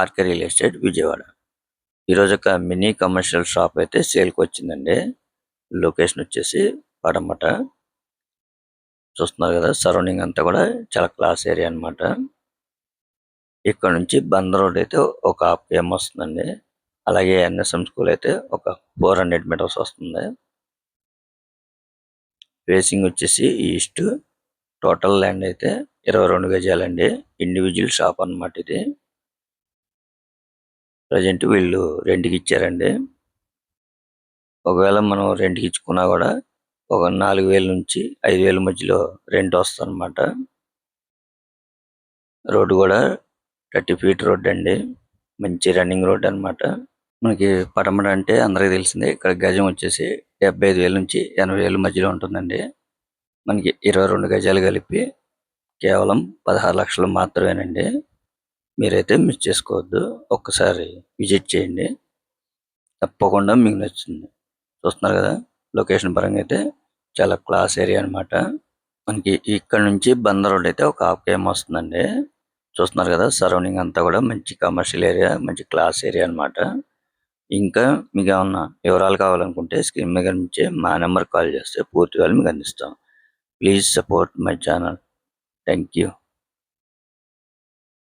RK real estate Vijayawada. ఈరోజు ఒక mini commercial shop అయితే సేల్కి వచ్చిందండి. లొకేషన్ వచ్చేసి పడమట. చూస్తున్నారు కదా, సరౌండింగ్ అంతా కూడా చాలా క్లాస్ ఏరియా అన్నమాట. ఇక్కడ నుంచి బంద్ రోడ్ అయితే ఒక 1/2 km వస్తుందండి. అలాగే ఎన్ఎస్ఎం స్కూల్ అయితే ఒక 400 మీటర్స్ వస్తుంది. ఫేసింగ్ వచ్చేసి ఈస్ట్. టోటల్ ల్యాండ్ అయితే 22 గజాలండి. ఇండివిజువల్ షాప్ అన్నమాట ఇది. ప్రజెంట్ వీళ్ళు రెంట్కి ఇచ్చారండి. ఒకవేళ మనం రెంట్కి ఇచ్చుకున్నా కూడా ఒక 4000 నుంచి 5000 మధ్యలో రెంట్ వస్తుంది అన్నమాట. రోడ్డు కూడా 30 feet రోడ్ అండి. మంచి రన్నింగ్ రోడ్ అన్నమాట. మనకి పడమట అంటే అందరికీ తెలిసిందే. ఇక్కడ గజం వచ్చేసి 75,000 నుంచి 80,000 మధ్యలో ఉంటుందండి. మనకి 22 గజాలు కలిపి కేవలం 16 లక్షలు మాత్రమేనండి. మీరైతే మిస్ చేసుకోవద్దు. ఒక్కసారి విజిట్ చేయండి, తప్పకుండా మీకు నచ్చుతుంది. చూస్తున్నారు కదా, లొకేషన్ పరంగా అయితే చాలా క్లాస్ ఏరియా అన్నమాట. మనకి ఇక్కడ నుంచి బంద్ రోడ్ అయితే ఒక 1/2 km వస్తుందండి. చూస్తున్నారు కదా, సరౌండింగ్ అంతా కూడా మంచి కమర్షియల్ ఏరియా, మంచి క్లాస్ ఏరియా అన్నమాట. ఇంకా మీకు ఏమన్నా వివరాలు కావాలనుకుంటే స్క్రీన్ మీద కనిపించే మా నెంబర్ కాల్ చేస్తే పూర్తి వివరాలు మీకు అందిస్తాం. Please support my channel. Thank you.